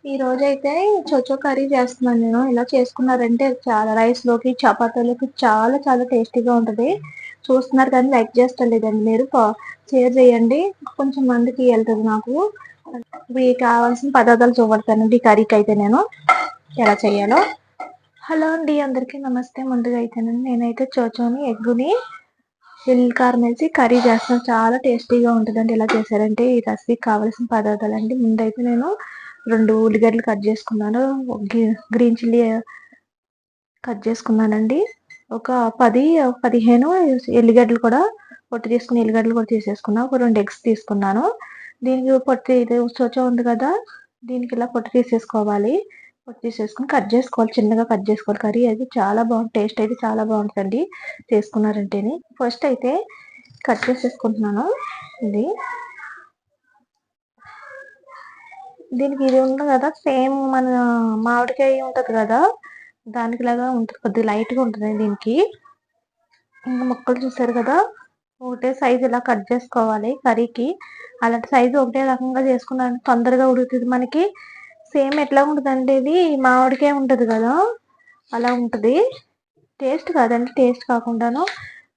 ఈ రోజైతే చొచో కర్రీ చేస్తున్నాను నేను. ఇలా చేసుకున్నారంటే చాలా రైస్‌లోకి, చపాతీలోకి చాలా చాలా టేస్టీగా ఉంటది. చూస్తున్నారు కానీ లైక్ చేస్తలేదండి మీరు. షేర్ చేయండి. కొంచెం మందికి ఎళ్తది నాకు. ఇవి కావాల్సిన పదార్థాలు చూపెడతానండి ఈ కర్రీకైతే నేను ఎలా చేయాలో. హలో అండి. అందరికీ నమస్తే. ముందుగా అయితేనండి నేనైతే చోచోని, ఎగ్గుని వెల్లుల్లి కారం ఏసి కర్రీ చేస్తాను. చాలా టేస్టీగా ఉంటదండి ఇలా చేశారంటే. ఈ రెసిపీకి కావాల్సిన పదార్థాలండి. ముందైతే నేను 2 ఉల్లిగడ్డలు కట్ చేసుకున్నాను. గ్రీన్ చిల్లీ కట్ చేసుకున్నానండి. ఒక 15 ఎల్లిగడ్డలు కూడా పొట్టు తీసుకుని ఎల్లిగడ్డలు కూడా తీసేసుకున్నా. ఒక 2 ఎగ్స్ తీసుకున్నాను. దీనికి పొట్టు ఇది చోచో ఉంది కదా! దీనికి ఇలా పొట్టు తీసేసుకోవాలి. పొట్టు తీసేసుకొని కట్ చేసుకోవాలి. చిన్నగా కట్ చేసుకోవాలి. కర్రీ అయితే చాలా టేస్ట్ అయితే చాలా బావుంటదండి చేసుకున్నారంటేని. ఫస్ట్ అయితే కట్ చేసేసుకుంటున్నాను ఇది. దీనికి ఇది ఉంది కదా! సేమ్ మన మామిడికాయ ఉంటది కదా! దానికిలాగా ఉంటది. కొద్దిగా లైట్‌గా ఉంటది దీనికి. ఇంక ముక్కలు చూసారు కదా! ఒకటే సైజు ఇలా కట్ చేసుకోవాలి కర్రీకి. అలాంటి సైజు ఒకటే రకంగా చేసుకున్నారంటే తొందరగా ఉడుకుతది మనకి. సేమ్ ఎట్లా ఉంటదంటే ఇది మామిడికాయ ఉంటది కదా! అలా ఉంటది. టేస్ట్ కాదండి. టేస్ట్ కాకుండాను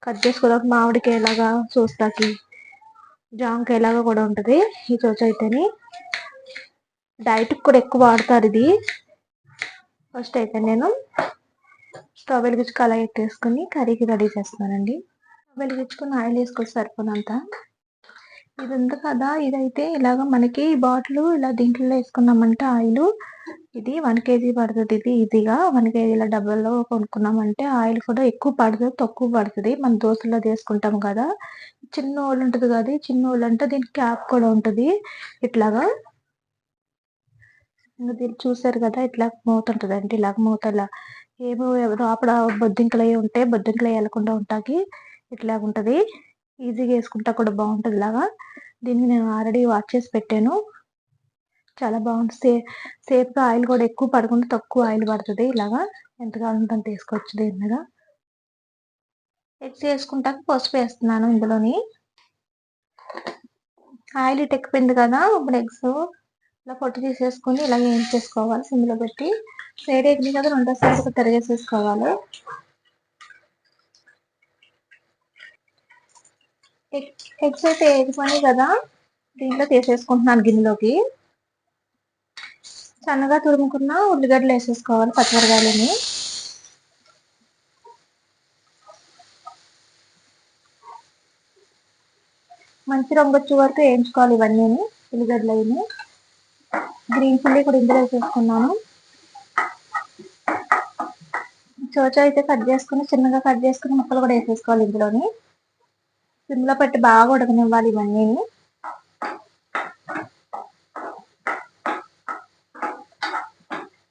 కట్ చేసుకోవడానికి మామిడికాయలాగా చూస్తాకి జామకాయలాగా కూడా ఉంటది. ఈ చోచో అయితేని. డైట్‌కి కూడా ఎక్కువ వాడతారు ఇది. ఫస్ట్ అయితే నేను స్టవ్ వెలిగించి కళాయి పెట్టేసుకొని కర్రీకి రెడీ చేస్తున్నానండి. వెలిగించుకొని ఆయిల్ వేసుకోవాలి సరిపోనంత. ఇది ఉంది కదా! ఇదైతే ఇలాగ మనకి బాటిలు ఇలా దీంట్లో వేసుకున్నామంటే ఆయిలు ఇది 1 కేజీ పడతది ఇది ఈజీగా. 1 కేజీల డబ్బాలో కొనుక్కున్నామంటే ఆయిల్ కూడా ఎక్కువ పడదు, తక్కువ పడతది. మనం దోసలో చేసుకుంటాం కదా! చిన్న హోల్ ఉంటది కదా! ఈ చిన్న హోల్ అంటే దీనికి క్యాప్ కూడా ఉంటది. ఇట్లాగా దీన్ని చూసారు కదా! ఇట్లా మూత ఉంటదండి. ఇలాగ మూత ఇలా ఏమో లోపల బొద్దింకలయి ఉంటాయి. బొద్దింకలయి ఎళ్ళకుండా ఉంటాకి ఇట్లాగుంటది. ఈజీగా యేసుకుంటా కూడా బావుంటది ఇలాగా. దీన్ని నేను ఆల్రెడీ వాష్ చేసి పెట్టాను. చాలా బావుంటది. సేఫ్‌గా ఆయిల్ కూడా ఎక్కువ పడకుండా తక్కువ ఆయిల్ పడతది ఇలాగా. ఎంత కావాలంటే అంత యేసుకోవచ్చు దీని మీద. ఎగ్స్ యేసుకుంటాక పసుపేస్తున్నాను ఇందులోని. ఆయిల్ ఇటెక్కిపోయింది కదా! ఇప్పుడు ఎగ్స్ ఇలా పొట్టు తీసేసుకొని ఇలా వేయించేసుకోవాలి సిమ్‌లో పెట్టి. సైడ్ ఎగినాయి కదా! రెండో సైడ్ కూడా తిరగేసేసుకోవాలి. ఎగ్స్ అయితే ఎగిపోయినాయి కదా! దీంట్లో తీసేసుకుంటున్నాను గిన్నెలోకి. సన్నగా తురుముకున్న ఉల్లిగడ్డలు వేసేసుకోవాలి పచ్చిమిరపకాయలని. మంచి రంగొచ్చే వరకు వేయించుకోవాలి ఇవన్నీని. ఉల్లిగడ్డలయిని. గ్రీన్ చిల్లీ కూడా ఇందులో వేసేసుకున్నాను. చోచో అయితే కట్ చేసుకుని చిన్నగా కట్ చేసుకుని ముక్కలు కూడా వేసేసుకోవాలి ఇందులోని. సిమ్‌లో పెట్టి బాగా ఉడకనివ్వాలి ఇవన్నీని.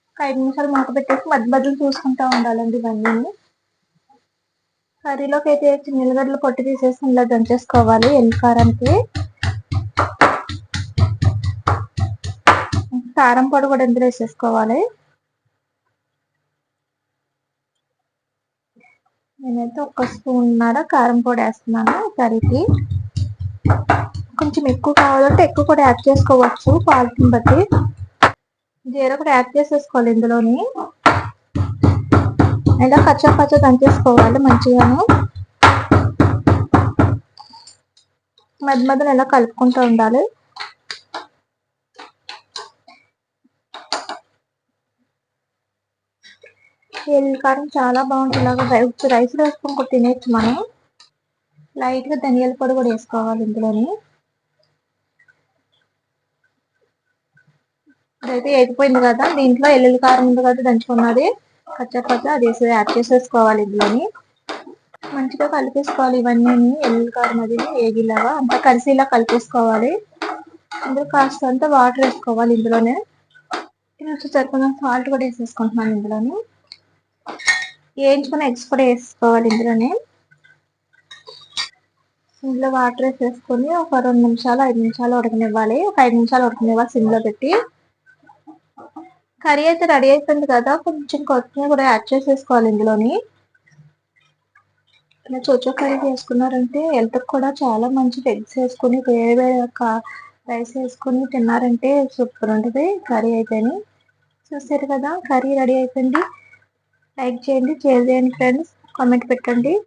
ఒక 5 నిమిషాలు మూత పెట్టేసి మధ్య మధ్యలో చూసుకుంటా ఉండాలండి ఇవన్నీని. కర్రీలోకి అయితే చిన్న ఉల్లిగడ్డలు పొట్టు తీసేసి ఇలా దంచేసుకోవాలి ఎల్లి కారానికి. కారం పొడి కూడా ఇందులో వేసేసుకోవాలి. నేనైతే ఒక స్పూన్నర కారం పొడి వేస్తున్నాను కర్రీకి. కొంచెం ఎక్కువ కావాలంటే ఎక్కువ కూడా యాడ్ చేసుకోవచ్చు క్వాలిటీని బట్టి. జీరా కూడా యాడ్ చేసేసుకోవాలి ఇందులోని. ఇలా కచ్చా పచ్చా దంచేసుకోవాలి మంచిగాను. మధ్య మధ్యలో ఇలా కలుపుకుంటూ ఉండాలి. ఎల్లి కారం చాలా బాగుంటుంది. ఇలాగ రైస్లో వేసుకొని కూడా తినేయచ్చు మనం. లైట్‌గా ధనియాల పొడి కూడా వేసుకోవాలి ఇందులోని. ఇదైతే ఎగిపోయింది కదా! దీంట్లో ఎల్లుల్లి కారం ఉంది కదా దంచుకున్నది. కచ్చా పచ్చా అది యాడ్ చేసేసుకోవాలి ఇందులోని. మంచిగా కలిపేసుకోవాలి ఇవన్నీని. ఎల్లుల్లి కారం అది ఏగిలాగా అంతా కలిసేలా కలిపేసుకోవాలి. ఇందులో కాస్తంత వాటర్ వేసుకోవాలి ఇందులోనే. రుచికి సరిపడినంత సాల్ట్ కూడా వేసేసుకుంటున్నాను ఇందులోని. వేయించుకున్న ఎగ్స్ కూడా వేసుకోవాలి ఇందులోనే. ఇందులో వాటర్ వేసేసుకొని ఒక 2 నిమిషాలు 5 నిమిషాలు ఉడకనివ్వాలి. ఒక 5 నిమిషాలు ఉడకనివ్వాలి సిమ్‌లో పెట్టి. కర్రీ అయితే రెడీ అయిపోయింది కదా! కొంచెం కొత్తిమీర కూడా యాడ్ చేసేసుకోవాలి ఇందులోని. ఇలా చోచో కర్రీ చేసుకున్నారంటే హెల్త్‌కి కూడా చాలా మంచిది. ఎగ్స్ వేసుకొని వేడి వేడి రైస్ వేసుకొని తిన్నారంటే సూపర్ ఉంటుంది. కర్రీ అయితేని చూసారు కదా, కర్రీ రెడీ అయిపోయింది. లైక్ చేయండి, షేర్ చేయండి ఫ్రెండ్స్, కామెంట్ పెట్టండి.